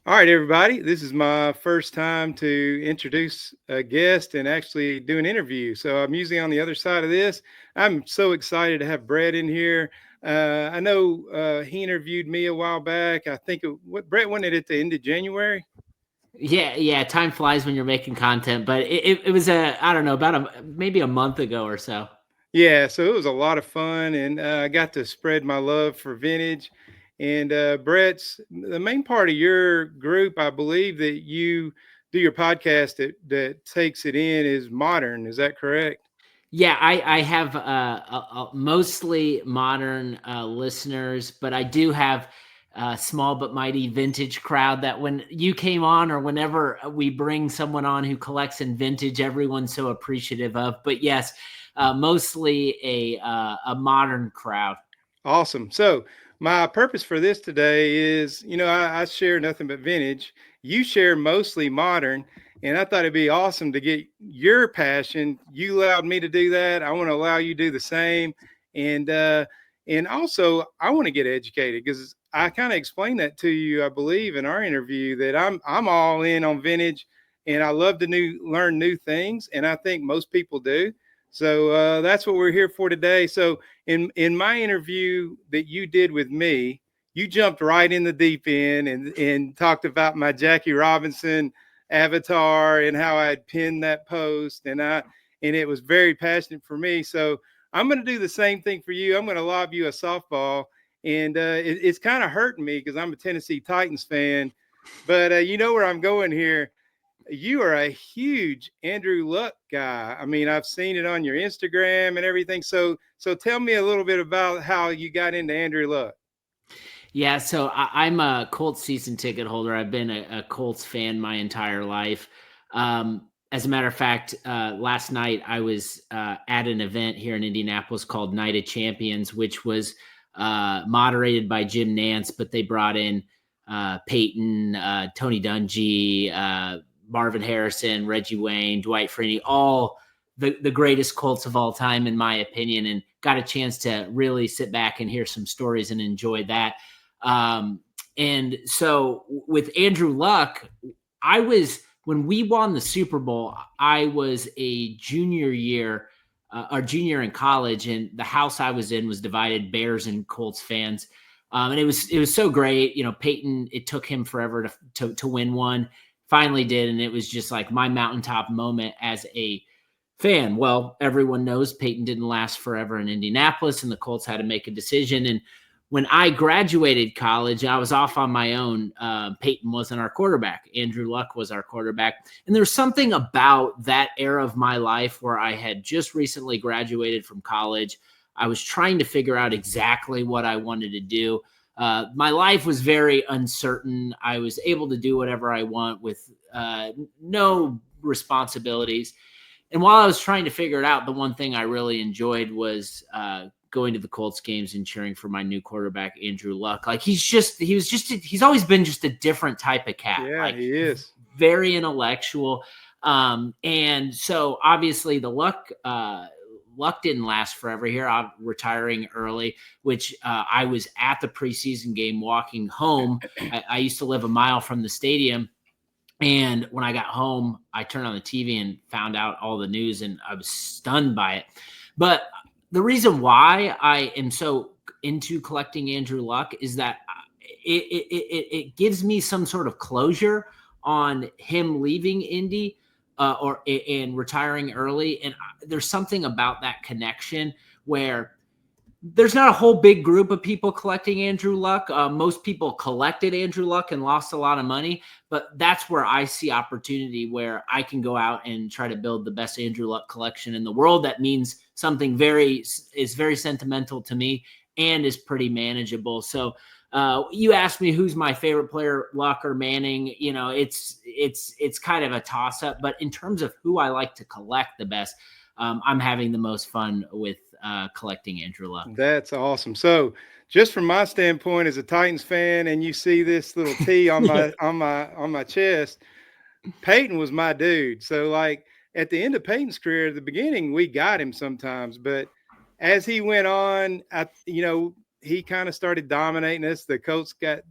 All right, everybody. This is my first time to introduce a guest and actually do an interview. So I'm usually on the other side of this. I'm so excited to have Brett in here. I know he interviewed me a while back. I think what Brett went it at the end of January. Yeah. Time flies when you're making content, but it was I don't know, about maybe a month ago or so. Yeah, so it was a lot of fun, and I got to spread my love for vintage. And Brett's the main part of your group, I believe that you do your podcast that takes it in is modern. Is that correct? Yeah, I have mostly modern listeners, but I do have a small but mighty vintage crowd that when you came on or whenever we bring someone on who collects in vintage, everyone's so appreciative of. But yes, mostly a modern crowd. Awesome. So my purpose for this today is, I share nothing but vintage. You share mostly modern, and I thought it'd be awesome to get your passion. You allowed me to do that. I want to allow you to do the same, and also I want to get educated because I kind of explained that to you, I believe, in our interview that I'm all in on vintage, and I love to learn new things, and I think most people do. So that's what we're here for today. So in my interview that you did with me, you jumped right in the deep end and talked about my Jackie Robinson avatar and how I had pinned that post, and it was very passionate for me. So I'm going to do the same thing for you. I'm going to lob you a softball, and it's kind of hurting me because I'm a Tennessee Titans fan, but you know where I'm going here. You are a huge Andrew Luck guy. I mean, I've seen it on your Instagram and everything. So tell me a little bit about how you got into Andrew Luck. Yeah, so I'm a Colts season ticket holder. I've been a Colts fan my entire life. As a matter of fact, last night I was at an event here in Indianapolis called Night of Champions, which was moderated by Jim Nance, but they brought in Peyton, Tony Dungy, Marvin Harrison, Reggie Wayne, Dwight Freeney, all the greatest Colts of all time, in my opinion, and got a chance to really sit back and hear some stories and enjoy that. And so with Andrew Luck, I was when we won the Super Bowl, I was a junior year or junior in college, and the house I was in was divided Bears and Colts fans. And it was so great. Peyton, it took him forever to win one. Finally did, and it was just like my mountaintop moment as a fan. Well, everyone knows Peyton didn't last forever in Indianapolis, and the Colts had to make a decision. And when I graduated college, I was off on my own. Peyton wasn't our quarterback. Andrew Luck was our quarterback. And there's something about that era of my life where I had just recently graduated from college. I was trying to figure out exactly what I wanted to do. My life was very uncertain. I was able to do whatever I want with no responsibilities. And while I was trying to figure it out, the one thing I really enjoyed was going to the Colts games and cheering for my new quarterback, Andrew Luck. Like he's always been just a different type of cat, Yeah, like he is. very intellectual. And so obviously the Luck didn't last forever here. I'm retiring early, which I was at the preseason game walking home. I used to live a mile from the stadium. And when I got home, I turned on the TV and found out all the news, and I was stunned by it. But the reason why I am so into collecting Andrew Luck is that it gives me some sort of closure on him leaving Indy and retiring early. And there's something about that connection where there's not a whole big group of people collecting Andrew Luck. Most people collected Andrew Luck and lost a lot of money, but that's where I see opportunity where I can go out and try to build the best Andrew Luck collection in the world. That means something is very sentimental to me and is pretty manageable. So you asked me who's my favorite player, Luck or Manning. It's kind of a toss up, but in terms of who I like to collect the best, I'm having the most fun with collecting Andrew Luck. That's awesome. So just from my standpoint as a Titans fan, and you see this little T on my chest, Peyton was my dude. So like at the end of Peyton's career, at the beginning, we got him sometimes, but as he went on, he kind of started dominating us. The Colts got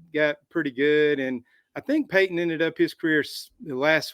pretty good, and I think Peyton ended up his career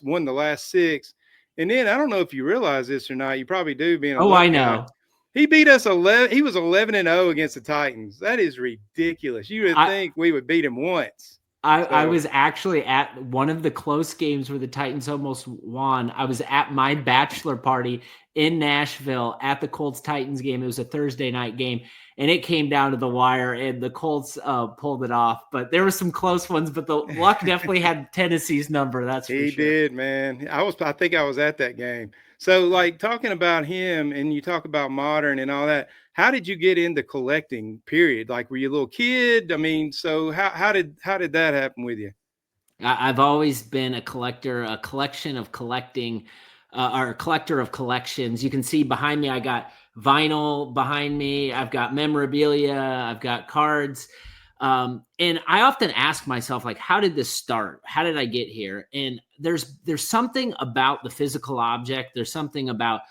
won the last six. And then I don't know if you realize this or not. You probably do, being a Oh, Luck I guy. know. He beat us 11. He was 11-0 against the Titans. That is ridiculous. You would I think we would beat him once. I So was actually at one of the close games where the Titans almost won. I was at my bachelor party in Nashville at the Colts Titans game. It was a Thursday night game, and it came down to the wire, and the Colts pulled it off. But there were some close ones, but the Luck definitely had Tennessee's number. That's for he sure. did, man. I think I was at that game. So, like, talking about him, and you talk about modern and all that. How did you get into collecting? Period. Like, were you a little kid? I mean, so how did that happen with you? I've always been a collector, a collection of collecting, or a collector of collections. You can see behind me, I got vinyl behind me. I've got memorabilia. I've got cards. And I often ask myself, like, how did this start? How did I get here? And there's something about the physical object. There's something about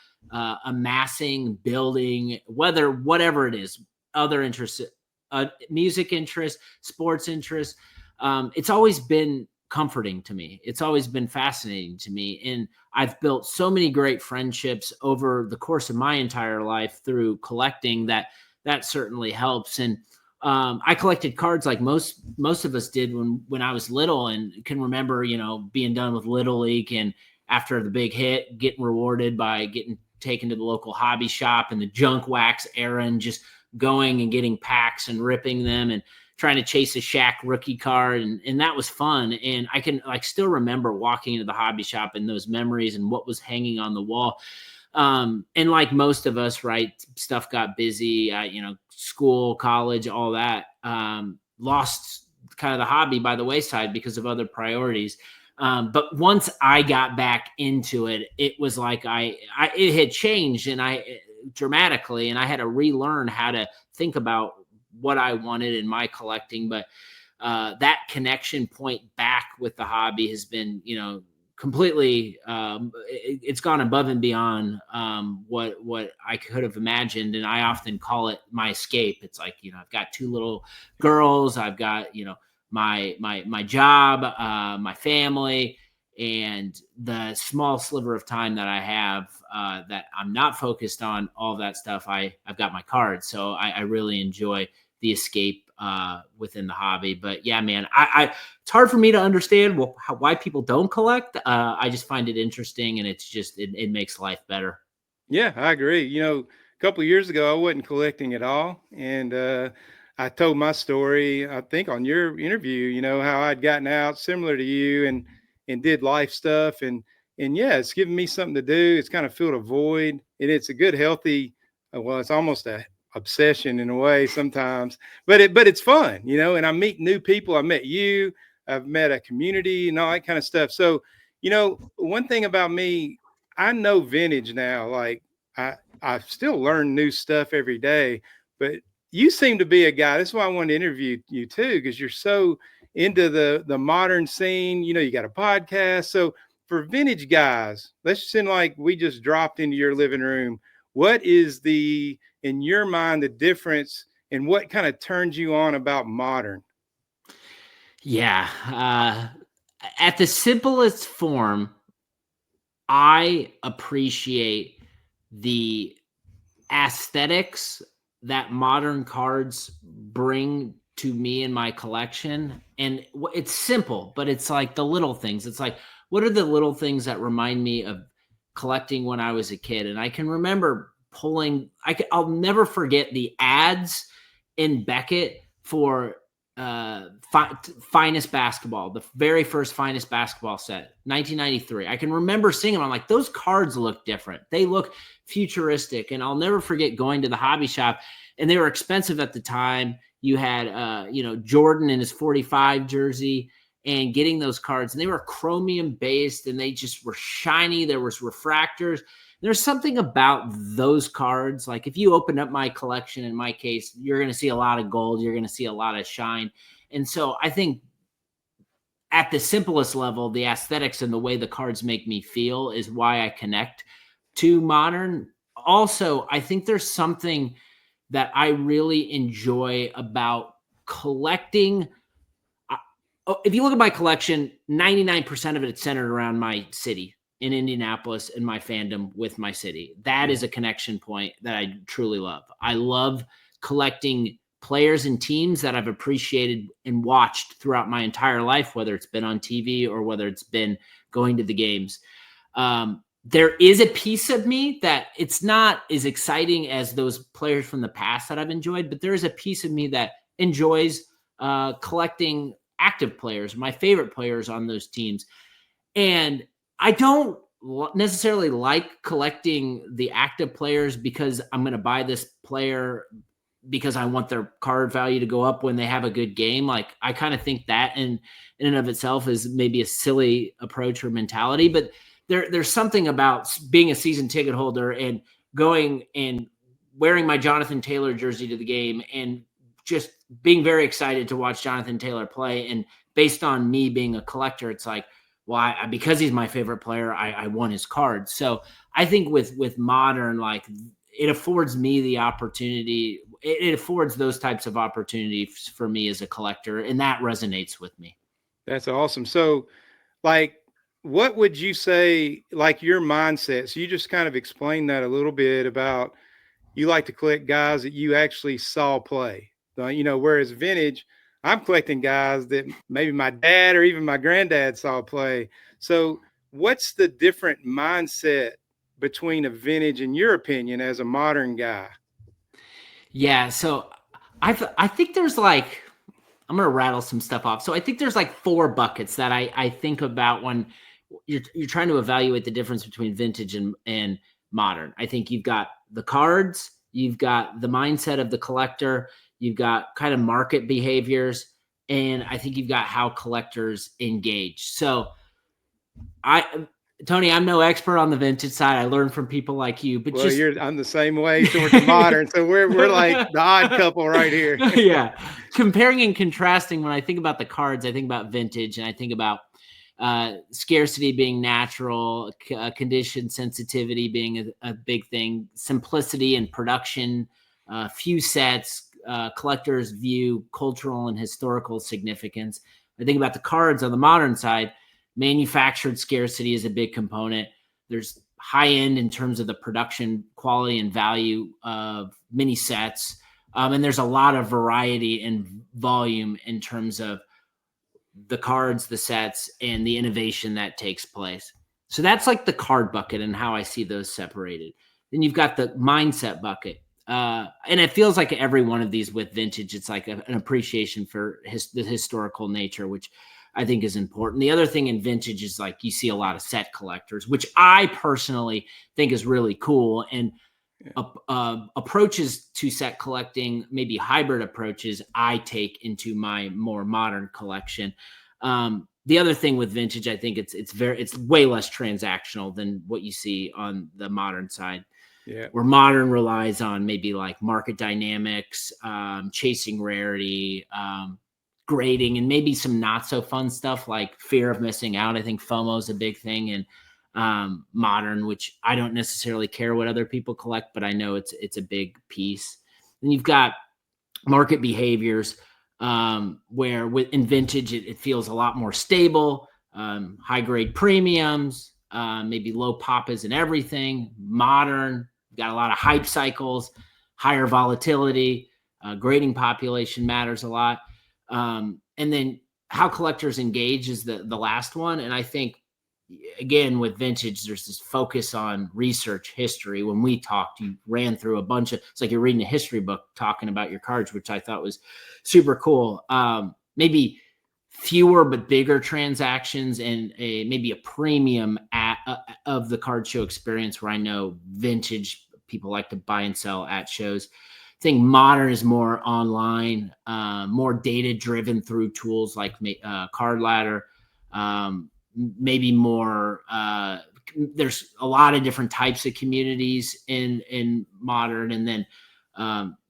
amassing, building, whatever it is, other interests, music interest, sports interest. It's always been comforting to me. It's always been fascinating to me. And I've built so many great friendships over the course of my entire life through collecting that certainly helps. And I collected cards like most of us did when I was little, and can remember, being done with Little League, and after the big hit, getting rewarded by getting taken to the local hobby shop and the junk wax era, and just going and getting packs and ripping them and trying to chase a Shaq rookie card. And that was fun. And I can still remember walking into the hobby shop and those memories and what was hanging on the wall. And like most of us, right, stuff got busy, school, college, all that, lost kind of the hobby by the wayside because of other priorities. But once I got back into it, it was like it had changed dramatically, and I had to relearn how to think about what I wanted in my collecting. But that connection point back with the hobby has been, completely, it's gone above and beyond what I could have imagined. And I often call it my escape. It's like, I've got two little girls, I've got, my job, my family, and the small sliver of time that I have, that I'm not focused on all that stuff. I've got my cards. So I really enjoy the escape within the hobby. But yeah, man, it's hard for me to understand why people don't collect. I just find it interesting, and it makes life better. Yeah, I agree. A couple of years ago, I wasn't collecting at all, and I told my story. I think on your interview, how I'd gotten out, similar to you, and did life stuff, and yeah, it's given me something to do. It's kind of filled a void, and it's a good, healthy. Well, it's almost a obsession in a way sometimes, but it's fun, And I meet new people. I met you. I've met a community and all that kind of stuff. So, one thing about me, I know vintage now. Like I still learn new stuff every day, but you seem to be a guy. That's why I wanted to interview you too, because you're so into the modern scene. You got a podcast. So for vintage guys, let's just like we just dropped into your living room. What is in your mind, the difference, and what kind of turns you on about modern? Yeah. At the simplest form, I appreciate the aesthetics that modern cards bring to me in my collection. And it's simple, but it's like the little things. It's like, what are the little things that remind me of collecting when I was a kid? And I can remember I'll never forget the ads in Beckett for finest basketball, the very first finest basketball set, 1993. I can remember seeing them. I'm like, those cards look different. They look futuristic. And I'll never forget going to the hobby shop, and they were expensive at the time. You had, Jordan in his 45 jersey, and getting those cards, and they were chromium based, and they just were shiny. There was refractors. There's something about those cards. Like if you open up my collection, in my case, you're going to see a lot of gold. You're going to see a lot of shine. And so I think at the simplest level, the aesthetics and the way the cards make me feel is why I connect to modern. Also, I think there's something that I really enjoy about collecting if you look at my collection, 99% of it is centered around my city in Indianapolis and my fandom with my city. That is a connection point that I truly love. I love collecting players and teams that I've appreciated and watched throughout my entire life, whether it's been on TV or whether it's been going to the games. There is a piece of me that it's not as exciting as those players from the past that I've enjoyed, but there is a piece of me that enjoys collecting active players, my favorite players on those teams. And I don't necessarily like collecting the active players because I'm going to buy this player because I want their card value to go up when they have a good game. Like, I kind of think that in and of itself is maybe a silly approach or mentality, but there's something about being a season ticket holder and going and wearing my Jonathan Taylor jersey to the game and just being very excited to watch Jonathan Taylor play. And based on me being a collector, it's like, well, because he's my favorite player, I want his card. So I think with Modern, like, it affords me the opportunity. It affords those types of opportunities for me as a collector, and that resonates with me. That's awesome. So, like, what would you say, like, your mindset? So you just kind of explained that a little bit about you like to collect guys that you actually saw play. Whereas vintage, I'm collecting guys that maybe my dad or even my granddad saw play. So what's the different mindset between a vintage, in your opinion, as a modern guy? Yeah, so I think there's like, I'm gonna rattle some stuff off. So I think there's like 4 buckets that I think about when you're trying to evaluate the difference between vintage and modern. I think you've got the cards, you've got the mindset of the collector, you've got kind of market behaviors, and I think you've got how collectors engage. So Tony, I'm no expert on the vintage side. I learned from people like you, but Well, I'm the same way towards the modern. So we're like the odd couple right here. Yeah. Comparing and contrasting, when I think about the cards, I think about vintage, and I think about scarcity being natural, condition sensitivity being a big thing, simplicity and production, few sets, collectors view cultural and historical significance. I think about the cards on the modern side. Manufactured scarcity is a big component. There's high end in terms of the production quality and value of mini sets. And there's a lot of variety and volume in terms of the cards, the sets, and the innovation that takes place. So that's like the card bucket and how I see those separated. Then you've got the mindset bucket. And it feels like every one of these with vintage, it's like an appreciation for the historical nature, which I think is important. The other thing in vintage is like you see a lot of set collectors, which I personally think is really cool. And approaches to set collecting, maybe hybrid approaches, I take into my more modern collection. The other thing with vintage, I think it's way less transactional than what you see on the modern side. Yeah. Where modern relies on maybe like market dynamics, chasing rarity, grading, and maybe some not so fun stuff like fear of missing out. I think FOMO is a big thing in modern, which I don't necessarily care what other people collect, but I know it's a big piece. And you've got market behaviors where in vintage it feels a lot more stable, high grade premiums, maybe low papas and everything. Modern, got a lot of hype cycles, higher volatility, grading population matters a lot. And then how collectors engage is the last one. And I think, again, with vintage, there's this focus on research history. When we talked, you ran through a bunch of, it's like you're reading a history book talking about your cards, which I thought was super cool. Maybe fewer but bigger transactions and maybe a premium of the card show experience, where I know vintage people like to buy and sell at shows. I think modern is more online, more data driven through tools like Card Ladder, maybe more. There's a lot of different types of communities in modern, and then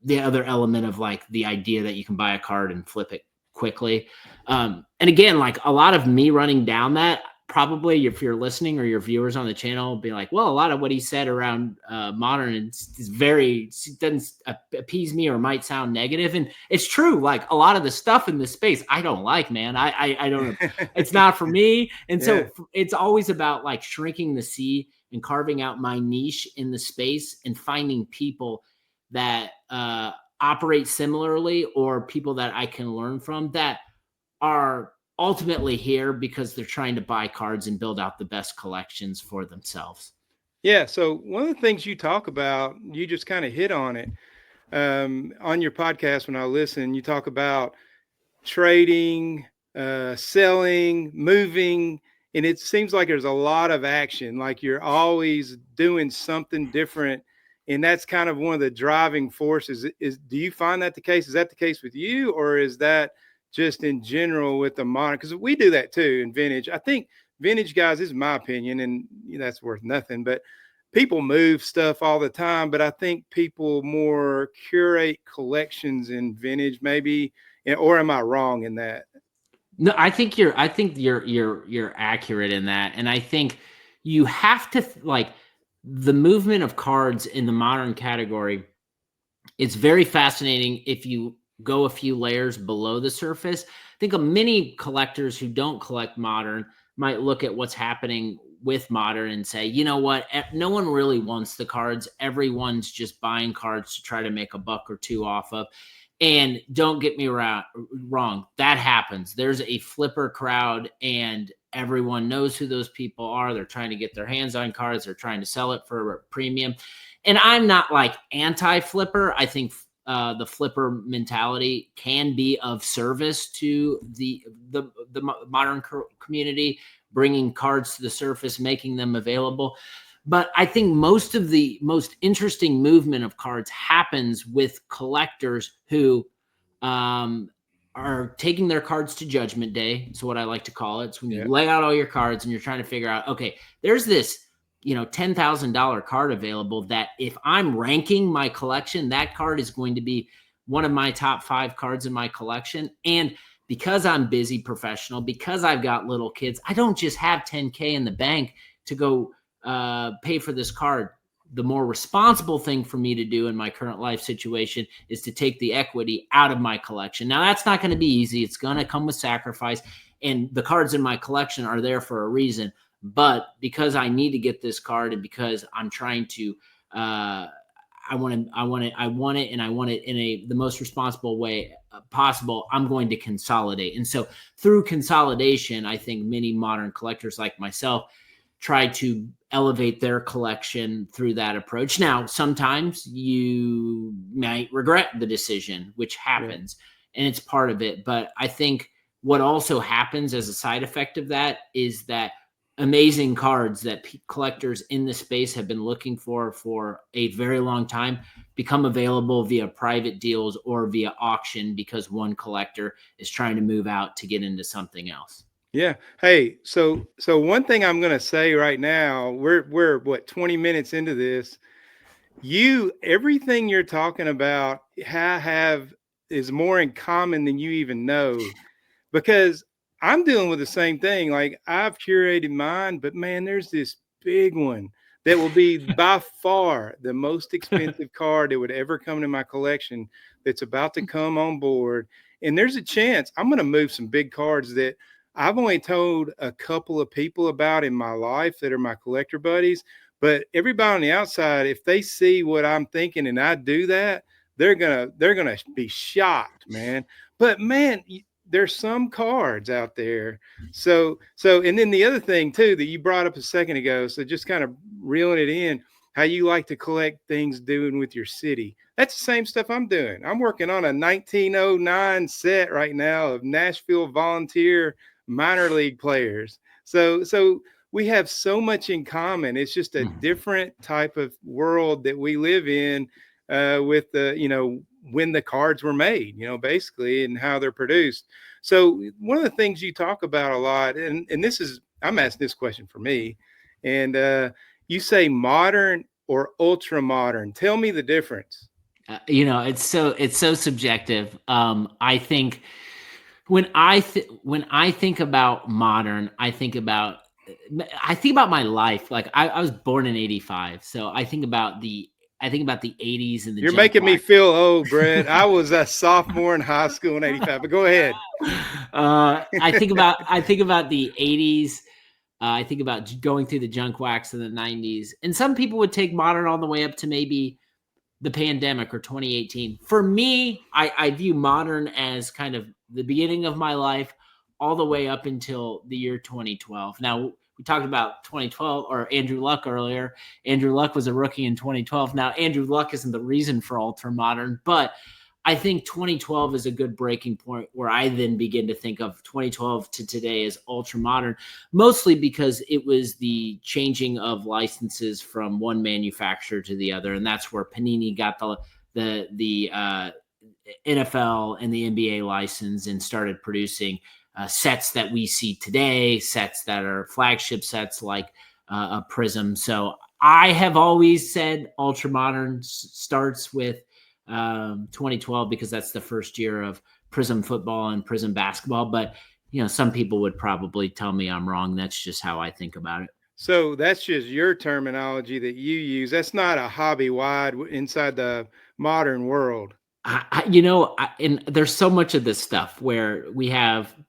the other element of like the idea that you can buy a card and flip it quickly. And again, like a lot of me running down that, probably, if you're listening or your viewers on the channel, will be like, well, a lot of what he said around modern is very, doesn't appease me or might sound negative. And it's true. Like a lot of the stuff in this space, I don't like, man. I don't, it's not for me. And Yeah. so it's always about like shrinking the sea and carving out my niche in the space and finding people that operate similarly, or people that I can learn from that are ultimately here because they're trying to buy cards and build out the best collections for themselves. Yeah. So one of the things you talk about, you just kind of hit on it on your podcast when I listen. You talk about trading, selling, moving, and it seems like there's a lot of action. Like you're always doing something different, and that's kind of one of the driving forces. Is do you find that the case? Is that the case with you, or is that just in general with the modern? Because we do that too in vintage. I think vintage guys, this is my opinion, and that's worth nothing, but people move stuff all the time. But I think people more curate collections in vintage, maybe. Or am I wrong in that? No, I think you're accurate in that. And I think you have to like the movement of cards in the modern category. It's very fascinating if you go a few layers below the surface. I think of many collectors who don't collect modern might look at what's happening with modern and say, you know what, no one really wants the cards. Everyone's just buying cards to try to make a buck or two off of. And don't get me wrong, that happens. There's a flipper crowd, and everyone knows who those people are. They're trying to get their hands on cards. They're trying to sell it for a premium. And I'm not like anti-flipper. I think the flipper mentality can be of service to the modern community, bringing cards to the surface, making them available. But I think most of the most interesting movement of cards happens with collectors who are taking their cards to Judgment Day. It's what I like to call it. It's when you lay out all your cards and you're trying to figure out, okay, there's this, $10,000 card available that if I'm ranking my collection, that card is going to be one of my top 5 cards in my collection. And because I'm busy professional, because I've got little kids, I don't just have 10K in the bank to go pay for this card. The more responsible thing for me to do in my current life situation is to take the equity out of my collection. Now, that's not going to be easy. It's going to come with sacrifice, and the cards in my collection are there for a reason. But because I need to get this card, and because I'm trying to, I want it, and I want it in the most responsible way possible, I'm going to consolidate. And so through consolidation, I think many modern collectors like myself try to elevate their collection through that approach. Now, sometimes you might regret the decision, which happens, and it's part of it. But I think what also happens as a side effect of that is that amazing cards that collectors in the space have been looking for a very long time become available via private deals or via auction because one collector is trying to move out to get into something else. Yeah. Hey, so one thing I'm going to say right now, we're what 20 minutes into this. Everything you're talking about is more in common than you even know, because I'm dealing with the same thing. Like I've curated mine, but man, there's this big one that will be by far the most expensive card that would ever come to my collection that's about to come on board. And there's a chance I'm going to move some big cards that I've only told a couple of people about in my life that are my collector buddies. But everybody on the outside, if they see what I'm thinking and I do that, they're gonna be shocked, man. But man, there's some cards out there. So and then the other thing too that you brought up a second ago, so just kind of reeling it in, how you like to collect things doing with your city. That's the same stuff I'm doing. I'm working on a 1909 set right now of Nashville Volunteer minor league players. So we have so much in common. It's just a different type of world that we live in with the, when the cards were made, basically, and how they're produced. So one of the things you talk about a lot, and I'm asking this question for me, and you say modern or ultra modern. Tell me the difference. It's so subjective. I think when I think about modern, I think about I think about my life. Like I was born in '85, so I think about the '80s and the You're junk making me wax. feel old, Brett. I was a sophomore in high school in '85. But go ahead. I think about the '80s. I think about going through the junk wax in the '90s, and some people would take modern all the way up to maybe the pandemic or 2018. For me, I view modern as kind of the beginning of my life, all the way up until the year 2012. Now, we talked about 2012 or Andrew Luck earlier. Andrew Luck was a rookie in 2012. Now, Andrew Luck isn't the reason for ultra modern, but I think 2012 is a good breaking point where I then begin to think of 2012 to today as ultra modern, mostly because it was the changing of licenses from one manufacturer to the other, and that's where Panini got the NFL and the NBA license and started producing sets that we see today, sets that are flagship sets like a Prism. So I have always said ultra modern starts with 2012 because that's the first year of Prism football and Prism basketball. But some people would probably tell me I'm wrong. That's just how I think about it. So that's just your terminology that you use. That's not a hobby wide inside the modern world. And there's so much of this stuff where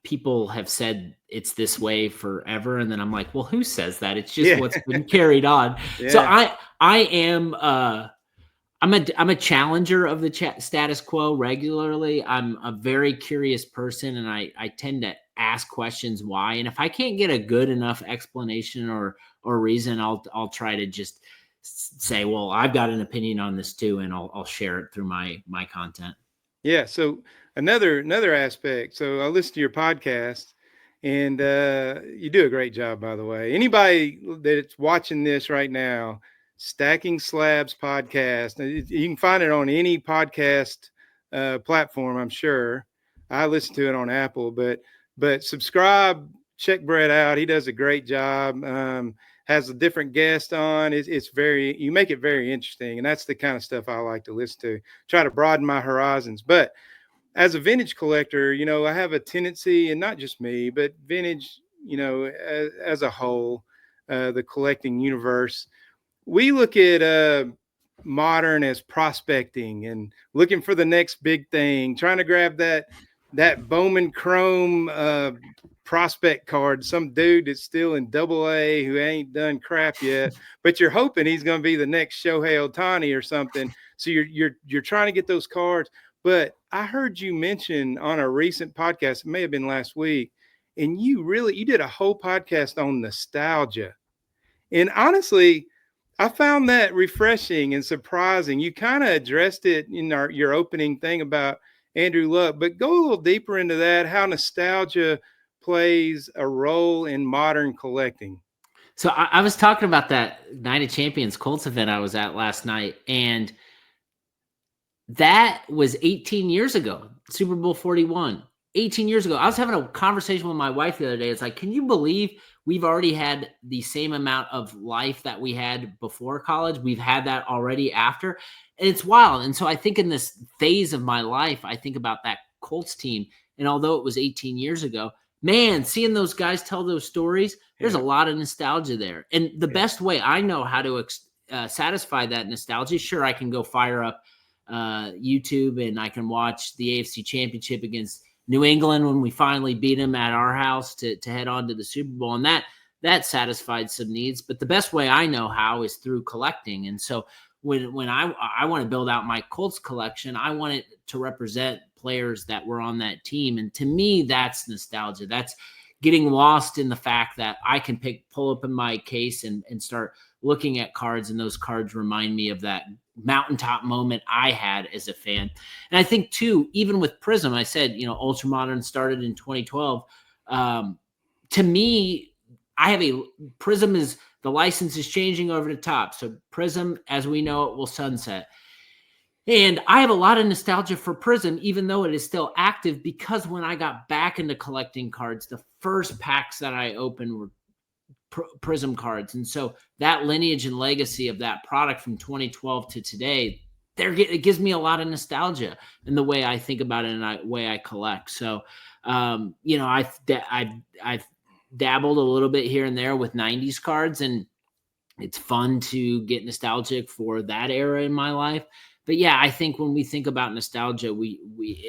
people have said it's this way forever, and then I'm like, well, who says that? It's just Yeah. what's been carried on. So Yeah. I am I'm a challenger of the status quo regularly. I'm a very curious person, and I tend to ask questions why. And if I can't get a good enough explanation or reason, I'll try to just say, well, I've got an opinion on this too, and I'll share it through my content. Yeah. So another aspect. So I listen to your podcast, and you do a great job, by the way. Anybody that's watching this right now, Stacking Slabs podcast, you can find it on any podcast platform. I'm sure. I listen to it on Apple, but subscribe. Check Brett out. He does a great job. Has a different guest on. It's very, you make it very interesting, and that's the kind of stuff I like to listen to. Try to broaden my horizons. But as a vintage collector, I have a tendency, and not just me, but vintage, as a whole, the collecting universe, we look at modern as prospecting and looking for the next big thing, trying to grab that Bowman Chrome prospect card, some dude that's still in AA who ain't done crap yet, but you're hoping he's going to be the next Shohei Ohtani or something. So you're trying to get those cards. But I heard you mention on a recent podcast, it may have been last week, and you did a whole podcast on nostalgia. And honestly, I found that refreshing and surprising. You kind of addressed it in your opening thing about Andrew Luck, but go a little deeper into that, how nostalgia plays a role in modern collecting. So I was talking about that Night of Champions Colts event I was at last night, and that was 18 years ago, Super Bowl 41. 18 years ago. I was having a conversation with my wife the other day. It's like, can you believe we've already had the same amount of life that we had before college? We've had that already after. And it's wild. And so I think in this phase of my life, I think about that Colts team. And although it was 18 years ago, man, seeing those guys tell those stories, there's a lot of nostalgia there. And the best way I know how to satisfy that nostalgia, sure, I can go fire up YouTube and I can watch the AFC Championship against New England when we finally beat them at our house to head on to the Super Bowl. And that satisfied some needs. But the best way I know how is through collecting. And so when I want to build out my Colts collection, I want it to represent players that were on that team. And to me, that's nostalgia. That's getting lost in the fact that I can pull up in my case and start looking at cards, and those cards remind me of that mountaintop moment I had as a fan. And I think too, even with Prism, I said, Ultramodern started in 2012. To me, Prism is, the license is changing over the top. So Prism, as we know it, will sunset. And I have a lot of nostalgia for Prism, even though it is still active, because when I got back into collecting cards, the first packs that I opened were Prism cards. And so that lineage and legacy of that product from 2012 to today, it gives me a lot of nostalgia in the way I think about it and the way I collect. So, I've dabbled a little bit here and there with 90s cards, and it's fun to get nostalgic for that era in my life. But yeah, I think when we think about nostalgia,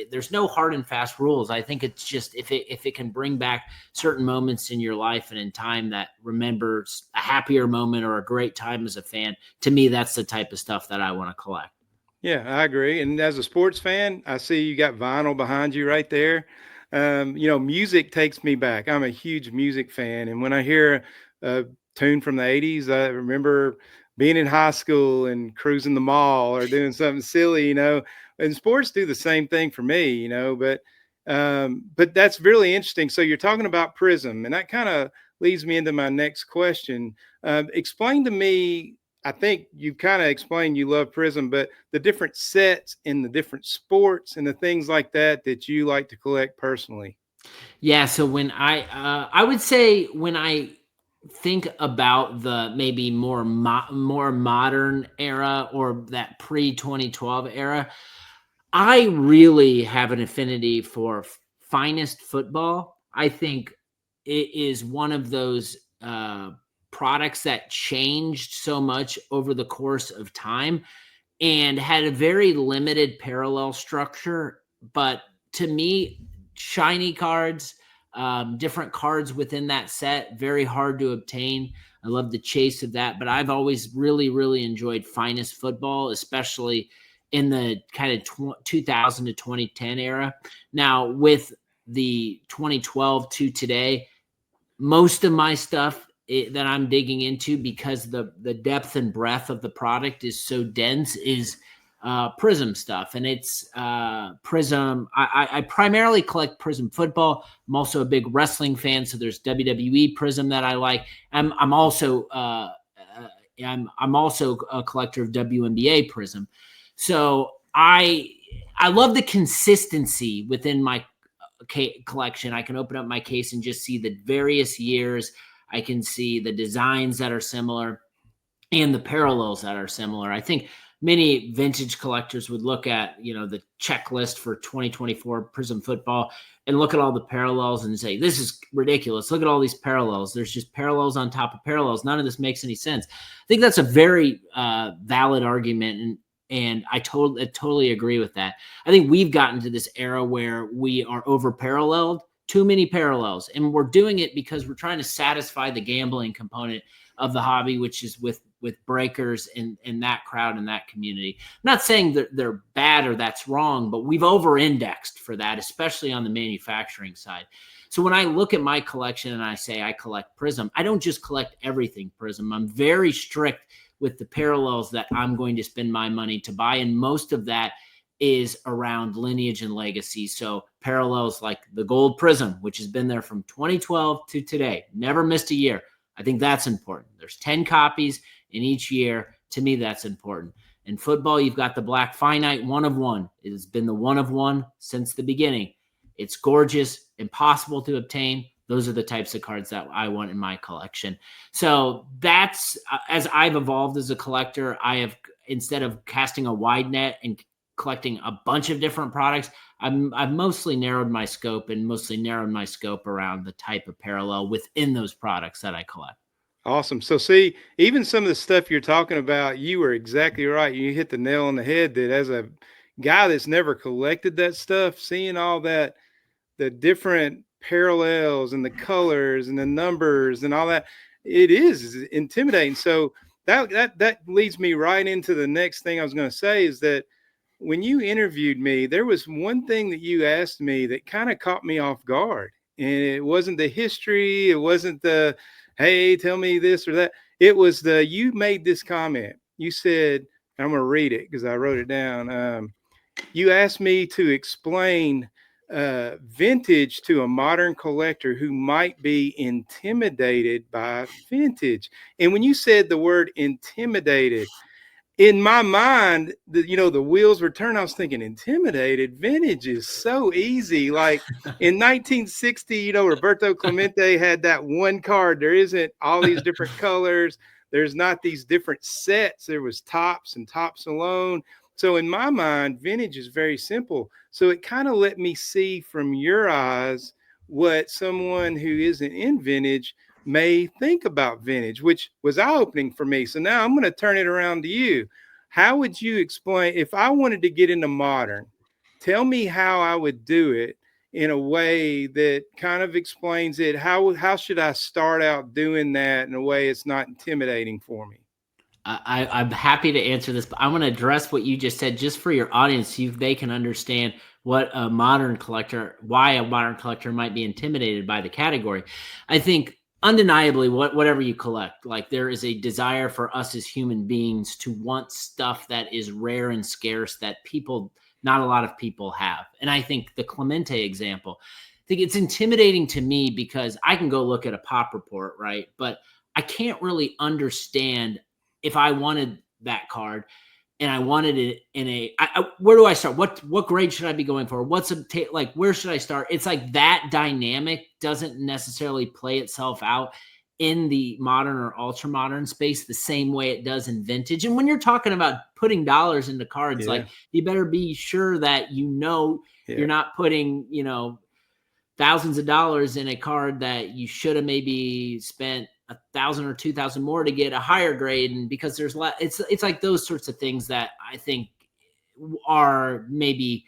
there's no hard and fast rules. I think it's just if it can bring back certain moments in your life and in time that remembers a happier moment or a great time as a fan, to me that's the type of stuff that I want to collect. Yeah, I agree. And as a sports fan, I see you got vinyl behind you right there. Music takes me back. I'm a huge music fan. And when I hear a tune from the 80s, I remember being in high school and cruising the mall or doing something silly. And sports do the same thing for me. But that's really interesting. So you're talking about Prism, and that kind of leads me into my next question. Explain to me, I think you kind of explained you love Prism, but the different sets in the different sports and the things like that you like to collect personally. Yeah, so when I would say when I think about the maybe more modern era or that pre 2012 era, I really have an affinity for finest football. I think it is one of those products that changed so much over the course of time and had a very limited parallel structure. But to me, shiny cards, different cards within that set, very hard to obtain. I love the chase of that, but I've always really, really enjoyed finest football, especially in the kind of 2000 to 2010 era. Now, with the 2012 to today, most of my stuff that I'm digging into, because the depth and breadth of the product is so dense, is Prism stuff, and it's Prism. I primarily collect Prism football. I'm also a big wrestling fan, so there's WWE Prism that I like. I'm also I'm also a collector of WNBA Prism, so I love the consistency within my collection. I can open up my case and just see the various years. I can see the designs that are similar and the parallels that are similar. I think many vintage collectors would look at, the checklist for 2024 Prism football and look at all the parallels and say, this is ridiculous. Look at all these parallels. There's just parallels on top of parallels. None of this makes any sense. I think that's a very valid argument. And I totally agree with that. I think we've gotten to this era where we are over paralleled, too many parallels. And we're doing it because we're trying to satisfy the gambling component of the hobby, which is with breakers in that crowd and that community. I'm not saying that they're bad or that's wrong, but we've over indexed for that, especially on the manufacturing side. So when I look at my collection and I say I collect Prism, I don't just collect everything Prism. I'm very strict with the parallels that I'm going to spend my money to buy. And most of that is around lineage and legacy. So parallels like the gold Prism, which has been there from 2012 to today, never missed a year. I think that's important. There's 10 copies in each year. To me, that's important. In football, you've got the black finite 1 of 1. It has been the 1 of 1 since the beginning. It's gorgeous, impossible to obtain. Those are the types of cards that I want in my collection. So that's, as I've evolved as a collector, I have, instead of casting a wide net and collecting a bunch of different products, I've mostly narrowed my scope around the type of parallel within those products that I collect. Awesome. So see, even some of the stuff you're talking about, you were exactly right. You hit the nail on the head that as a guy that's never collected that stuff, seeing all that, the different parallels and the colors and the numbers and all that, it is intimidating. So that leads me right into the next thing I was going to say is that when you interviewed me, there was one thing that you asked me that kind of caught me off guard. And it wasn't the history, it wasn't the, hey, tell me this or that. It was you made this comment. You said, I'm going to read it because I wrote it down. You asked me to explain vintage to a modern collector who might be intimidated by vintage. And when you said the word intimidated, in my mind, the wheels were turned. I was thinking, intimidated. Vintage is so easy. Like in 1960, Roberto Clemente had that one card. There isn't all these different colors. There's not these different sets. There was tops and tops alone. So in my mind, vintage is very simple. So it kind of let me see from your eyes what someone who isn't in vintage may think about vintage, which was eye opening for me. So now I'm going to turn it around to you. How would you explain if I wanted to get into modern? Tell me how I would do it in a way that kind of explains it. How should I start out doing that in a way it's not intimidating for me? I'm happy to answer this, but I want to address what you just said just for your audience so they can understand why a modern collector might be intimidated by the category. I think undeniably, whatever you collect, like there is a desire for us as human beings to want stuff that is rare and scarce that not a lot of people have. And I think the Clemente example, I think it's intimidating to me because I can go look at a pop report, right? But I can't really understand if I wanted that card and I wanted it in where do I start? What grade should I be going for? Like where should I start? It's like that dynamic doesn't necessarily play itself out in the modern or ultra modern space the same way it does in vintage. And when you're talking about putting dollars into cards, Yeah. like you better be sure that you're Yeah. not putting, thousands of dollars in a card that you should have maybe spent 1,000 or 2,000 more to get a higher grade. And because it's like those sorts of things that I think are maybe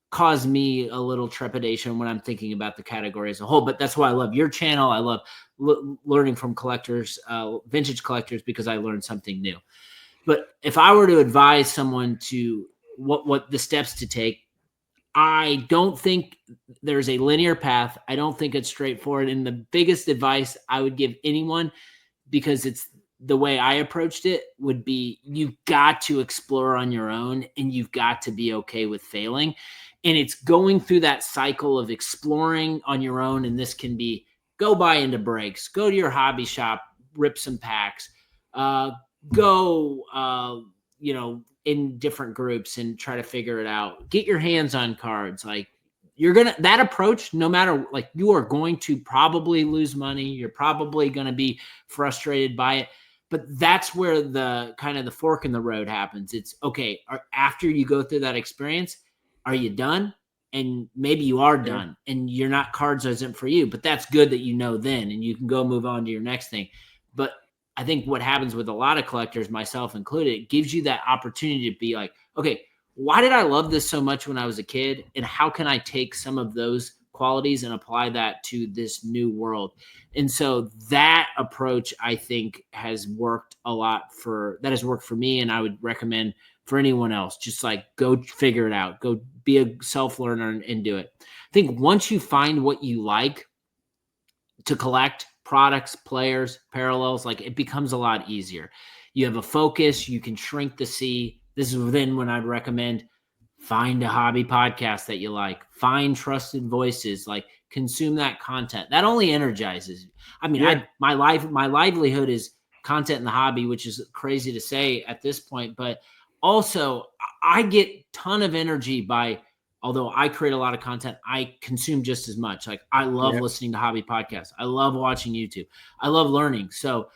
cause me a little trepidation when I'm thinking about the category as a whole. But that's why I love your channel. I love learning from collectors, vintage collectors, because I learned something new. But if I were to advise someone to what the steps to take, I don't think there's a linear path. I don't think it's straightforward. And the biggest advice I would give anyone, because it's the way I approached it, would be you've got to explore on your own and you've got to be okay with failing. And it's going through that cycle of exploring on your own. And this can be go buy into breaks, go to your hobby shop, rip some packs, go, in different groups and try to figure it out. Get your hands on cards. Like that approach, no matter, like, you are going to probably lose money. You're probably going to be frustrated by it. But that's where the kind of the fork in the road happens. It's okay. After you go through that experience, are you done? And maybe you are Yeah. done and you're not, cards isn't for you, but that's good that you know then, and you can go move on to your next thing. But I think what happens with a lot of collectors, myself included, it gives you that opportunity to be like, okay, why did I love this so much when I was a kid? And how can I take some of those qualities and apply that to this new world? And so that approach, I think, has worked for me. And I would recommend for anyone else, just like go figure it out, go be a self-learner and do it. I think once you find what you like to collect, products, players, parallels, like it becomes a lot easier. You have a focus, you can shrink the sea. This is then when I'd recommend find a hobby podcast that you like, find trusted voices, like consume that content. That only energizes. I mean, Yeah. my livelihood is content in the hobby, which is crazy to say at this point, but also I get a ton of energy by, although I create a lot of content, I consume just as much. Like I love Yeah. listening to hobby podcasts. I love watching YouTube. I love learning. So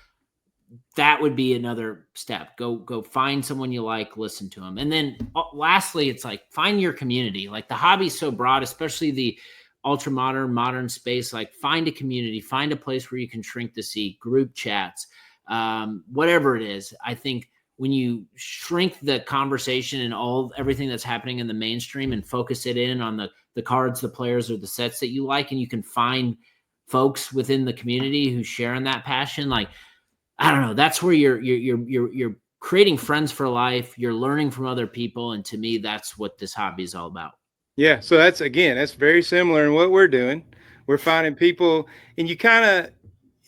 that would be another step. Go find someone you like, listen to them. And then lastly, it's like find your community. Like the hobby's so broad, especially the ultra modern space. Like find a community, find a place where you can shrink the sea, group chats, whatever it is. I think when you shrink the conversation and everything that's happening in the mainstream and focus it in on the cards, the players, or the sets that you like, and you can find folks within the community who share in that passion, like I don't know, that's where you're creating friends for life. You're learning from other people, and to me, that's what this hobby is all about. Yeah. So that's very similar in what we're doing. We're finding people, and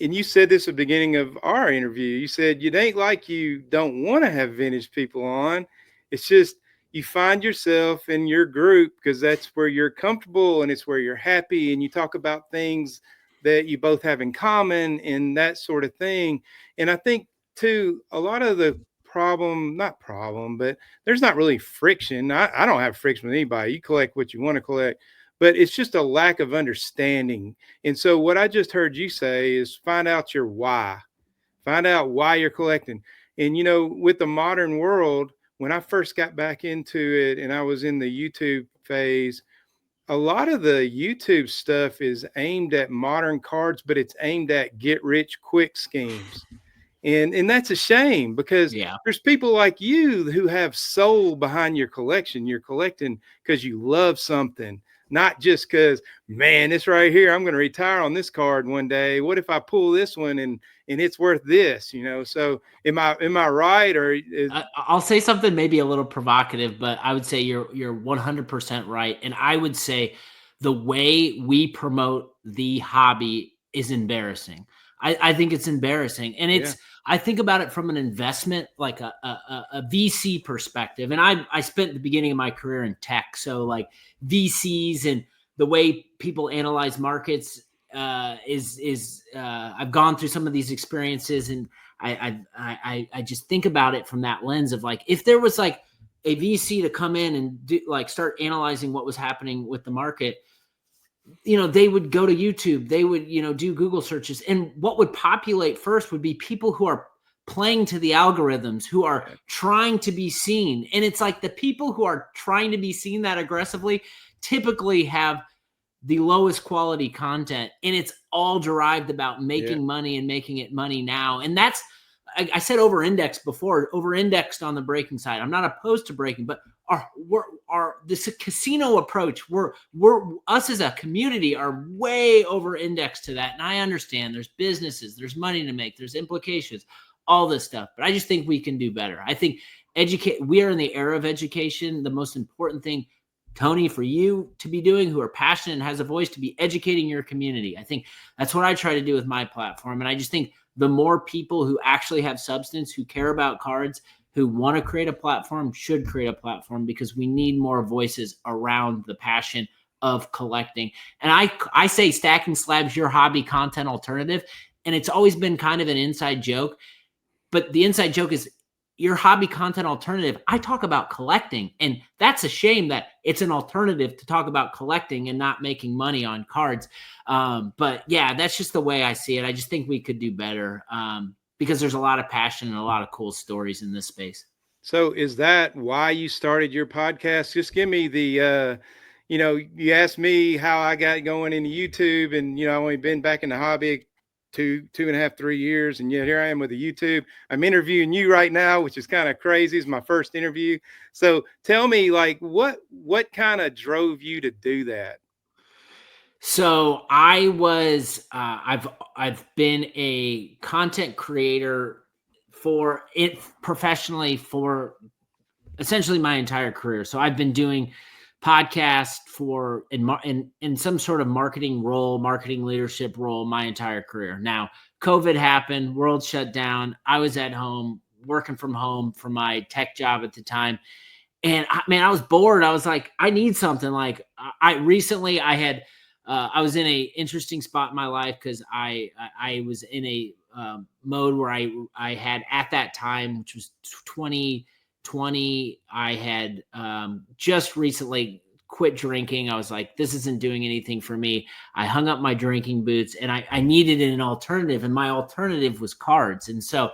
and you said this at the beginning of our interview. You said it ain't like you don't want to have vintage people on. It's just you find yourself in your group because that's where you're comfortable and it's where you're happy, and you talk about things that you both have in common and that sort of thing. And I think too, a lot of the not problem, but there's not really friction. I don't have friction with anybody. You collect what you want to collect, but it's just a lack of understanding. And so, what I just heard you say is find out your why, find out why you're collecting. And, with the modern world, when I first got back into it and I was in the YouTube phase, a lot of the YouTube stuff is aimed at modern cards, but it's aimed at get rich quick schemes. And that's a shame because Yeah. there's people like you who have soul behind your collection. You're collecting because you love something, not just because, man, this right here, I'm going to retire on this card one day. What if I pull this one and it's worth this, you know? So am I right? Or is, I'll say something maybe a little provocative, but I would say you're 100% right. And I would say the way we promote the hobby is embarrassing. I think it's embarrassing, and yeah, I think about it from an investment, like a VC perspective. And I spent the beginning of my career in tech, so like VCs and the way people analyze markets is I've gone through some of these experiences, and I just think about it from that lens of like, if there was like a VC to come in and do, like start analyzing what was happening with the market, they would go to YouTube, they would, do Google searches, and what would populate first would be people who are playing to the algorithms, who are right, trying to be seen. And it's like the people who are trying to be seen that aggressively typically have the lowest quality content, and it's all derived about yeah, making money and making it money now. And that's, I said over indexed before, over indexed on the breaking side. I'm not opposed to breaking, but this casino approach, we're us as a community are way over indexed to that. And I understand there's businesses, there's money to make, there's implications, all this stuff, but I just think we can do better. I think we are in the era of education. The most important thing, Tony, for you to be doing, who are passionate and has a voice, to be educating your community. I think that's what I try to do with my platform. And I just think the more people who actually have substance, who care about cards, who want to create a platform, should create a platform, because we need more voices around the passion of collecting. And I say Stacking Slabs, your hobby content alternative. And it's always been kind of an inside joke, but the inside joke is your hobby content alternative. I talk about collecting, and that's a shame that it's an alternative to talk about collecting and not making money on cards. But yeah, that's just the way I see it. I just think we could do better, because there's a lot of passion and a lot of cool stories in this space. so is that why you started your podcast? Just give me you asked me how I got going into YouTube, and I've only been back in the hobby 2.5, 3 years, and yet here I am with the YouTube. I'm interviewing you right now, which is kind of crazy. It's my first interview. So tell me, like, what kind of drove you to do that? So I was I've been a content creator for it professionally for essentially my entire career. So I've been doing podcasts for in some sort of marketing role, marketing leadership role my entire career. Now, COVID happened, world shut down. I was at home working from home for my tech job at the time. And I was bored. I was like, I need something. Like I had I was in a interesting spot in my life because I was in a mode where I had at that time, which was 2020, I had just recently quit drinking. I was like, this isn't doing anything for me. I hung up my drinking boots, and I needed an alternative, and my alternative was cards. And so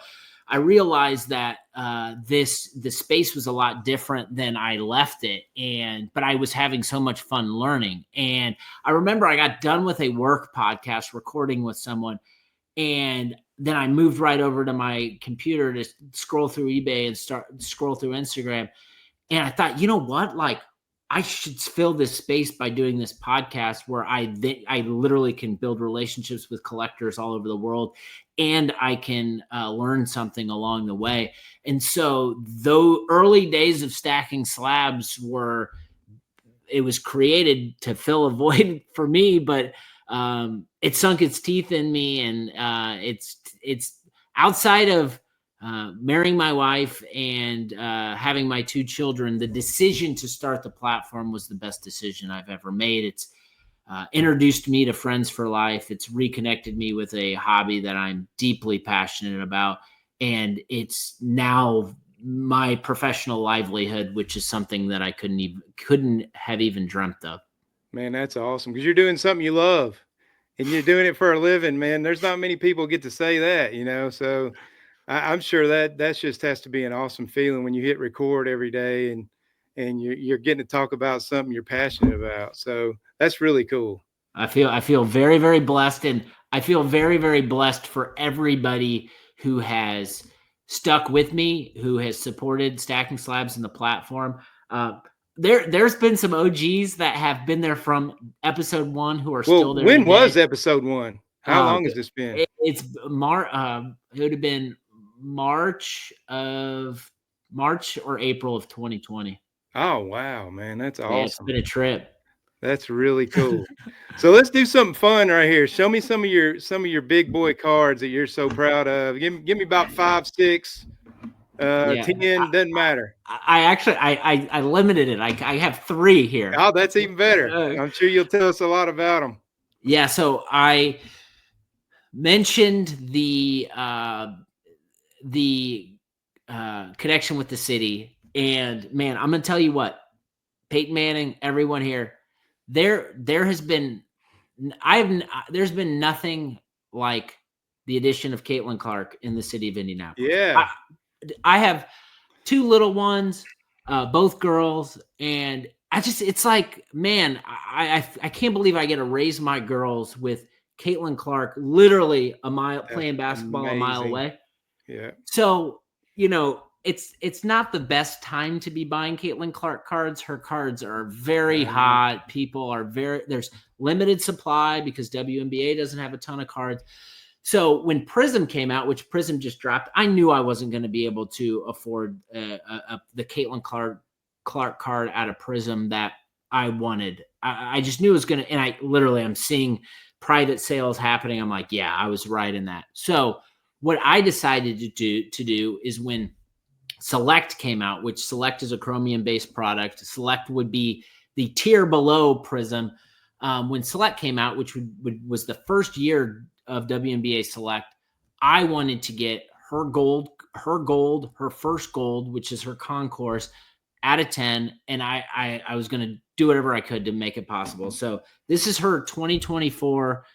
I realized that the space was a lot different than I left it, but I was having so much fun learning. And I remember I got done with a work podcast recording with someone, and then I moved right over to my computer to scroll through eBay and scroll through Instagram. And I thought, you know what? Like, I should fill this space by doing this podcast where I literally can build relationships with collectors all over the world, and I can learn something along the way. And so, though early days of Stacking Slabs it was created to fill a void for me, but it sunk its teeth in me, and it's outside of marrying my wife and having my two children. The decision to start the platform was the best decision I've ever made. It's introduced me to friends for life. It's reconnected me with a hobby that I'm deeply passionate about, and it's now my professional livelihood, which is something that I couldn't have even dreamt of. Man, that's awesome because you're doing something you love and you're doing it for a living, man. There's not many people get to say that. So I'm sure that just has to be an awesome feeling when you hit record every day, and and you're getting to talk about something you're passionate about. So that's really cool. I feel very, very blessed, and I feel very, very blessed for everybody who has stuck with me, who has supported Stacking Slabs and the platform. There's been some OGs that have been there from episode 1 who are Well, still there when was today. episode 1? How long has this been? It's it would have been March or April of 2020. Oh wow, man, that's Yeah, it's awesome. been a trip. That's really cool. So let's do something fun right here. Show me some of your big boy cards that you're so proud of. Give me about 5, 6, Yeah, 10, doesn't matter. I actually I limited it. I have 3 here. Oh, that's even better. Uh, I'm sure you'll tell us a lot about them. yeah, so I mentioned the connection with the city, and man, I'm gonna tell you what, Peyton Manning, everyone here, there has been there's been nothing like the addition of Caitlin Clark in the city of Indianapolis. Yeah. I have 2 little ones, both girls, and it's like, man, I can't believe I get to raise my girls with Caitlin Clark literally a mile That's playing basketball a mile amazing. away. Yeah. So, it's not the best time to be buying Caitlin Clark cards. Her cards are very hot. People are there's limited supply because WNBA doesn't have a ton of cards. So when Prism came out, which Prism just dropped, I knew I wasn't going to be able to afford the Caitlin Clark card out of Prism that I wanted. I just knew it was going to, and I'm seeing private sales happening. I'm like, yeah, I was right in that. So what I decided to do is when Select came out, which Select is a chromium-based product. Select would be the tier below Prism. When Select came out, which was the first year of WNBA Select, I wanted to get her first gold, which is her concourse, out of 10, and I was going to do whatever I could to make it possible. So this is her 2024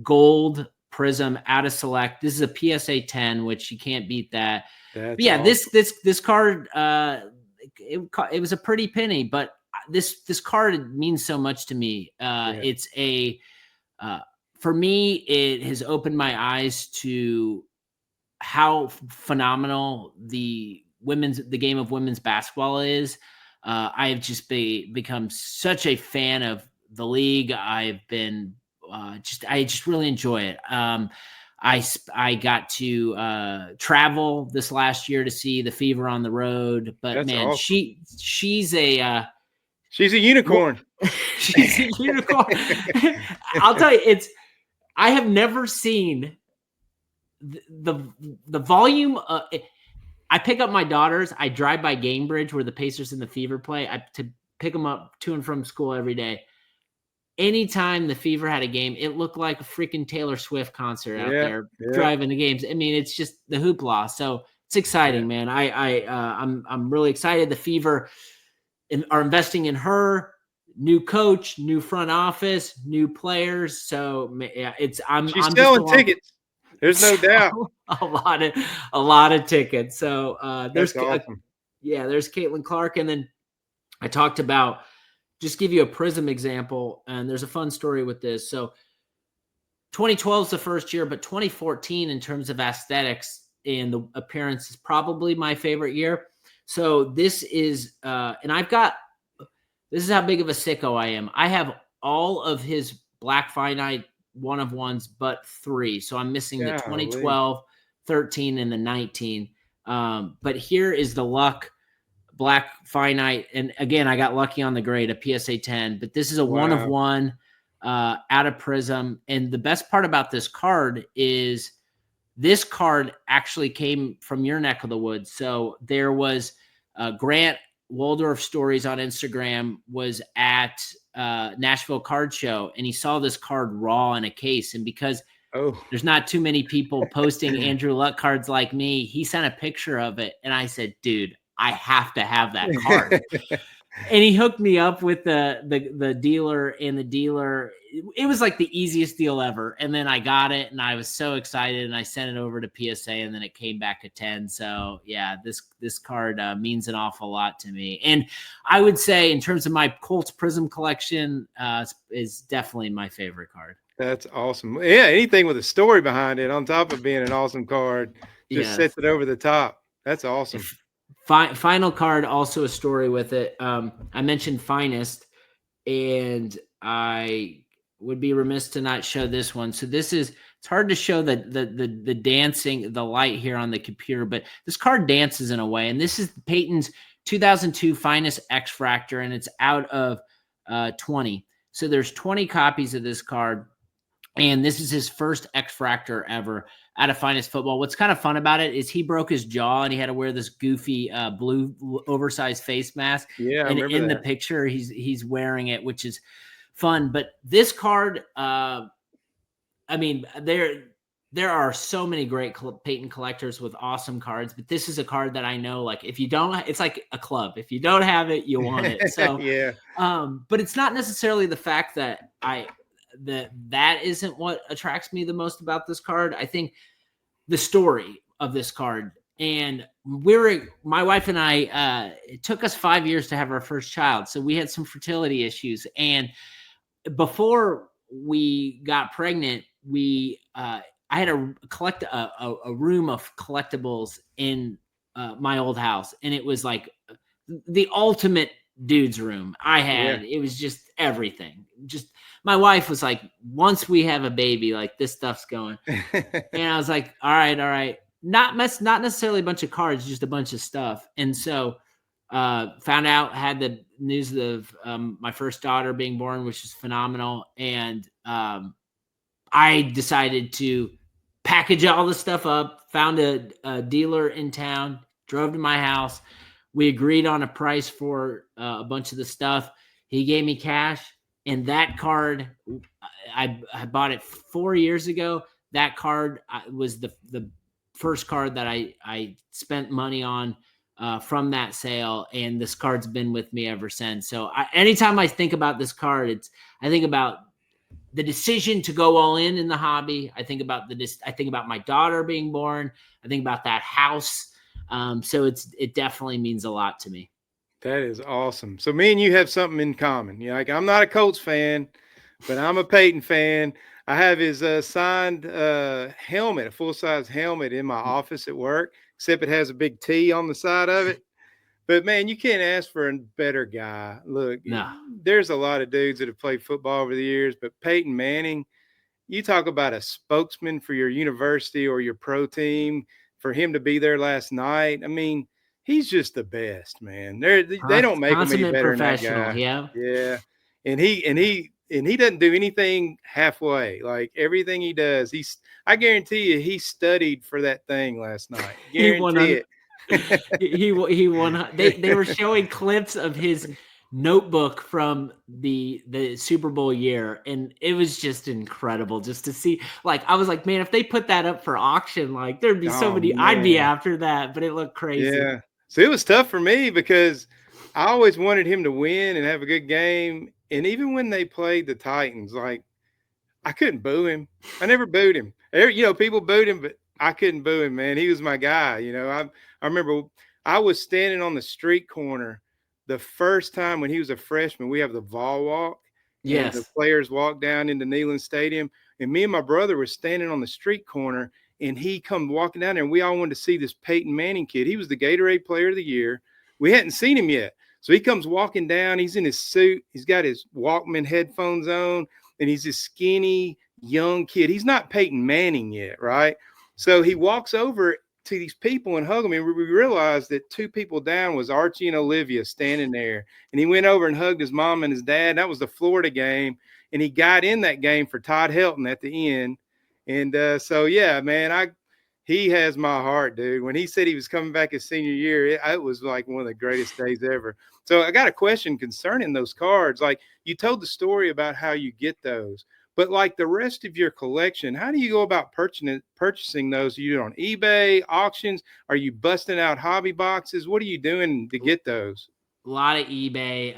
gold Prism out of Select. This is a PSA 10, which you can't beat that. That's yeah, awesome. this card, it was a pretty penny, but this card means so much to me. It's for me, it has opened my eyes to how phenomenal the game of women's basketball is. I have just become such a fan of the league. I've been I just really enjoy it. I got to travel this last year to see the Fever on the road, but That's man, awesome. she's a unicorn. she's a unicorn. I'll tell you, I have never seen the volume. I pick up my daughters. I drive by Gainbridge where the Pacers and the Fever play. To pick them up to and from school every day. Anytime the Fever had a game, it looked like a freaking Taylor Swift concert out there driving the games. I mean, it's just the hoopla. So it's exciting, man. I'm really excited. The Fever are investing in her. New coach, new front office, new players. So yeah, She's selling tickets. There's no doubt. a lot of tickets. So that's awesome. There's Caitlin Clark, and then I talked about, just give you a Prism example, and there's a fun story with this. So 2012 is the first year, but 2014 in terms of aesthetics and the appearance is probably my favorite year. So this is this is how big of a sicko I am. I have all of his Black Finite 1-of-1s but 3. So I'm missing the 2012, 13, and the 19. But here is the luck Black Finite. And again, I got lucky on the grade, a PSA 10. But this is a 1-of-1 out of Prism. And the best part about this card is this card actually came from your neck of the woods. So there was Grant Waldorf Stories on Instagram was at Nashville Card Show, and he saw this card raw in a case. And because there's not too many people posting Andrew Luck cards like me, he sent a picture of it, and I said, dude, I have to have that card. And he hooked me up with the dealer, and the dealer it was like the easiest deal ever. And then I got it and I was so excited and I sent it over to PSA and then it came back a 10. So yeah, this card means an awful lot to me. And I would say in terms of my Colts Prism collection is definitely my favorite card. That's awesome. Yeah, anything with a story behind it on top of being an awesome card just Yes. sets it over the top. That's awesome. Final card, also a story with it. I mentioned Finest, and I would be remiss to not show this one. So this is, it's hard to show the dancing, the light here on the computer, but this card dances in a way. And this is Peyton's 2002 Finest X Fractor, and it's out of 20. So there's 20 copies of this card. And this is his first X Fractor ever out of Finest Football. What's kind of fun about it is he broke his jaw and he had to wear this goofy blue oversized face mask. Yeah, I And remember in the that. picture, he's wearing it, which is fun. But this card, I mean, there are so many great Peyton collectors with awesome cards, but this is a card that I know, like, if you don't, it's like a club. If you don't have it, you want it. So, Yeah. but it's not necessarily the fact that that isn't what attracts me the most about this card. I think the story of this card, and my wife and I, it took us 5 years to have our first child. So we had some fertility issues. And before we got pregnant, I had to collect a room of collectibles in my old house. And it was like the ultimate dude's room. Yeah. It was just everything. Just my wife was like, once we have a baby, like, this stuff's going. And I was like, all right. Not necessarily a bunch of cards, just a bunch of stuff. And so found out, had the news of my first daughter being born, which is phenomenal. And I decided to package all the stuff up, found a dealer in town, drove to my house. We agreed on a price for a bunch of the stuff. He gave me cash. And that card, I bought it 4 years ago. That card was the first card that I spent money on from that sale. And this card's been with me ever since. So anytime I think about this card, I think about the decision to go all in the hobby. I think about my daughter being born. I think about that house. So it definitely means a lot to me. That is awesome. So me and you have something in common. You know, like, I'm not a Colts fan, but I'm a Peyton fan. I have his signed helmet, a full-size helmet in my office at work, except it has a big T on the side of it. But man, you can't ask for a better guy. Look, No. there's a lot of dudes that have played football over the years, but Peyton Manning, you talk about a spokesman for your university or your pro team, for him to be there last night. I mean, he's just the best, man. They don't make him any Consummate better than that professional. guy. Yeah. Yeah. And he doesn't do anything halfway. Like, everything he does, I guarantee you he studied for that thing last night. He won. Guarantee it. He won. They were showing clips of his notebook from the Super Bowl year, and it was just incredible just to see. Like, I was like, man, if they put that up for auction, like, there'd be so Oh, many. I'd be man. after that, but it looked crazy. Yeah. So it was tough for me because I always wanted him to win and have a good game. And even when they played the Titans, like, I couldn't boo him. I never booed him. People booed him, but I couldn't boo him, man. He was my guy. I remember I was standing on the street corner the first time when he was a freshman. We have the Vol Walk, and the Yes. players walk down into Neyland Stadium. And me and my brother were standing on the street corner, and he come walking down there, and we all wanted to see this Peyton Manning kid. He was the Gatorade Player of the Year. We hadn't seen him yet. So he comes walking down. He's in his suit. He's got his Walkman headphones on, and he's this skinny young kid. He's not Peyton Manning yet, right? So he walks over to these people and hugs them. And we realized that two people down was Archie and Olivia standing there. And he went over and hugged his mom and his dad. That was the Florida game. And he got in that game for Todd Helton at the end. And so, yeah, man, he has my heart, dude. When he said he was coming back his senior year, it was like one of the greatest days ever. So I got a question concerning those cards. Like, you told the story about how you get those, but like the rest of your collection, how do you go about purchasing those? Are you on eBay, auctions? Are you busting out hobby boxes? What are you doing to get those? A lot of eBay,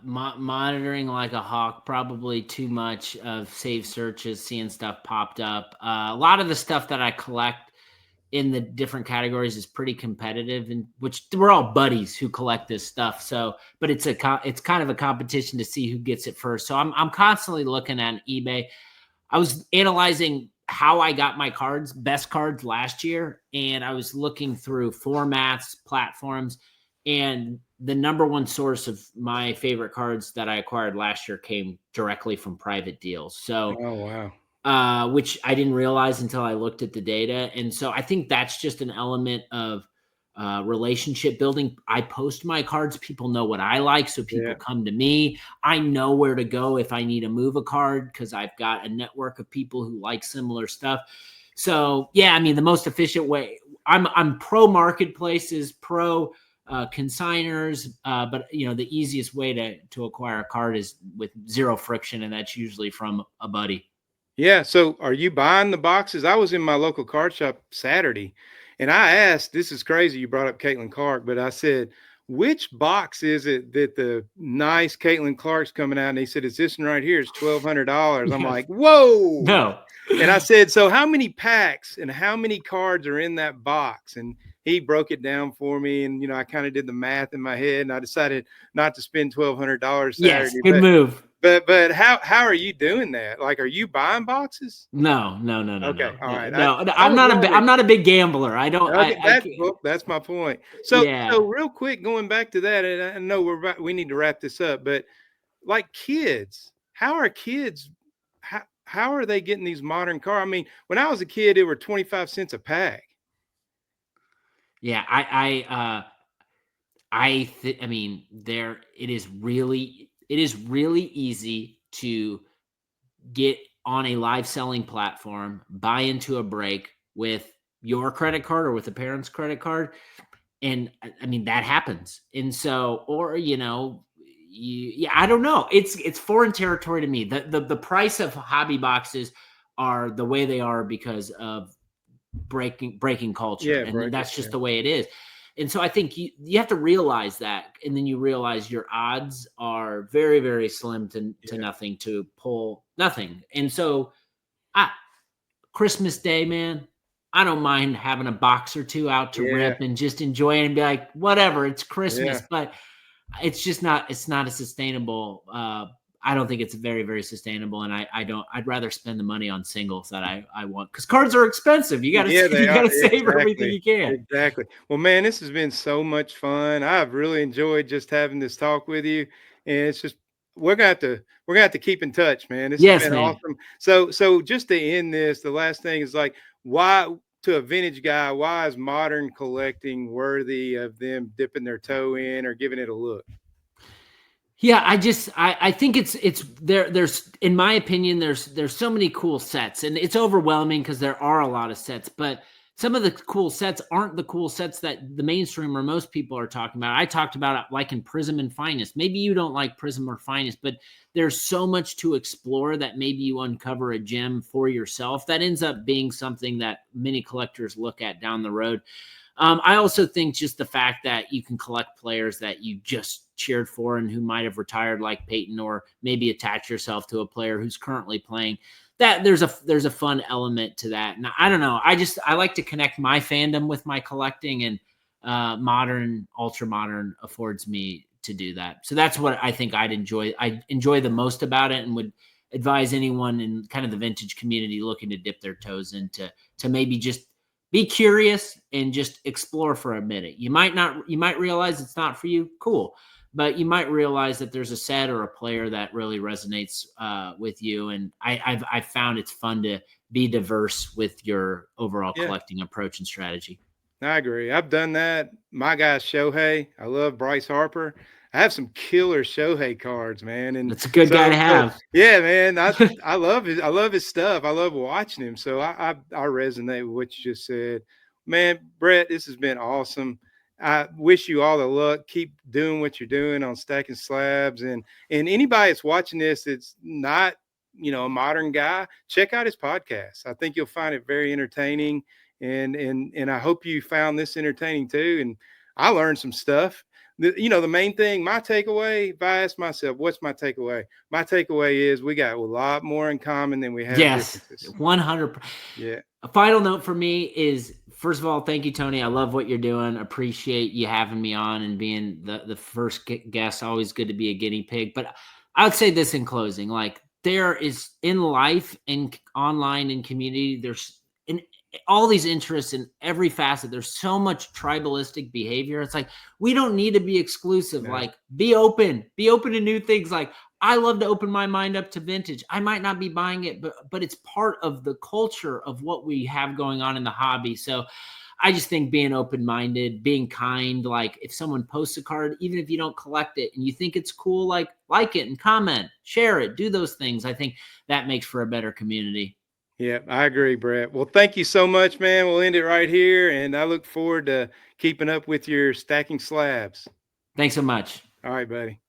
monitoring like a hawk, probably too much of save searches, seeing stuff popped up. A lot of the stuff that I collect in the different categories is pretty competitive, and which we're all buddies who collect this stuff. So, but it's kind of a competition to see who gets it first. So I'm constantly looking at eBay. I was analyzing how I got my cards, best cards last year, and I was looking through formats, platforms, and the number one source of my favorite cards that I acquired last year came directly from private deals. So, Oh, wow. which I didn't realize until I looked at the data. And so I think that's just an element of relationship building. I post my cards, people know what I like, so people Yeah. come to me. I know where to go if I need to move a card because I've got a network of people who like similar stuff. So yeah, I mean, the most efficient way. I'm pro marketplaces, pro consigners, but the easiest way to acquire a card is with zero friction, and that's usually from a buddy. Yeah. So are you buying the boxes? I was in my local card shop Saturday and I asked, this is crazy. You brought up Caitlin Clark, but I said, which box is it that the nice Caitlin Clark's coming out? And he said, it's this one right here. It's $1,200. I'm No, like, whoa. no. And I said, so how many packs and how many cards are in that box? And he broke it down for me. And, I kind of did the math in my head and I decided not to spend $1,200 Yes, Saturday, good move. but how are you doing that? Like, are you buying boxes? No, no, no, no, Okay, no, all right. no. I I'm was not wondering. I'm not a big gambler. I don't. Okay, I can't. that's my point. So Yeah, real quick, going back to that, and I know we need to wrap this up, but like kids, how are kids? How are they getting these modern cars? I mean, when I was a kid, it were 25 cents a pack. yeah. I mean, it is really easy to get on a live selling platform, buy into a break with your credit card or with a parent's credit card. And I mean, that happens. And so, or, yeah, I don't know. It's foreign territory to me. The price of hobby boxes are the way they are because of breaking culture. Yeah, And then break it. that's just Yeah, the way it is. And so I think you have to realize that, and then you realize your odds are very, very slim to yeah, nothing to pull nothing. And so I Christmas Day, man, I don't mind having a box or two out to yeah, rip and just enjoy it and be like, whatever, it's Christmas. yeah. But it's not a sustainable. I don't think it's very, very sustainable. And I'd rather spend the money on singles that I want, because cards are expensive. You gotta Yeah, they you are. gotta save everything Exactly. you can. Exactly. Well, man, this has been so much fun. I've really enjoyed just having this talk with you. And it's just we're gonna have to keep in touch, man. This has Yes, been man. awesome. So just to end this, the last thing is like, why to a vintage guy, why is modern collecting worthy of them dipping their toe in or giving it a look? Yeah, I think it's there's in my opinion there's so many cool sets, and it's overwhelming because there are a lot of sets, but some of the cool sets aren't the cool sets that the mainstream or most people are talking about. I talked about it like in Prism and Finest. Maybe you don't like Prism or Finest, but there's so much to explore that maybe you uncover a gem for yourself that ends up being something that many collectors look at down the road. I also think just the fact that you can collect players that you just cheered for and who might have retired like Peyton, or maybe attach yourself to a player who's currently playing, that there's a fun element to that. And I don't know. I like to connect my fandom with my collecting, and modern, ultra modern affords me to do that. So that's what I think I enjoy the most about it, and would advise anyone in kind of the vintage community looking to dip their toes into, to maybe just be curious and just explore for a minute. You might realize it's not for you. Cool. But you might realize that there's a set or a player that really resonates with you. And I've found it's fun to be diverse with your overall Yeah. collecting approach and strategy. I agree. I've done that. My guy Shohei. I love Bryce Harper. I have some killer Shohei cards, man. And That's a good guy to so have. yeah, man. I love his stuff. I love watching him. So I resonate with what you just said. Man, Brett, this has been awesome. I wish you all the luck. Keep doing what you're doing on Stacking Slabs. And anybody that's watching this that's not, a modern guy, check out his podcast. I think you'll find it very entertaining, and I hope you found this entertaining too. And I learned some stuff. the main thing, my takeaway, if I ask myself, what's my takeaway? My takeaway is we got a lot more in common than we have Yes, differences. 100. Yeah. A final note for me is, first of all, thank you, Tony. I love what you're doing. Appreciate you having me on and being the first guest. Always good to be a guinea pig. But I would say this in closing: like, there is in life and online and community, there's in all these interests in every facet. There's so much tribalistic behavior. It's like we don't need to be exclusive. No. Like, be open to new things. Like, I love to open my mind up to vintage. I might not be buying it, but it's part of the culture of what we have going on in the hobby. So I just think being open-minded, being kind, like if someone posts a card, even if you don't collect it and you think it's cool, like it and comment, share it, do those things. I think that makes for a better community. Yeah, I agree, Brett. Well, thank you so much, man. We'll end it right here, and I look forward to keeping up with your stacking slabs. Thanks so much. All right, buddy.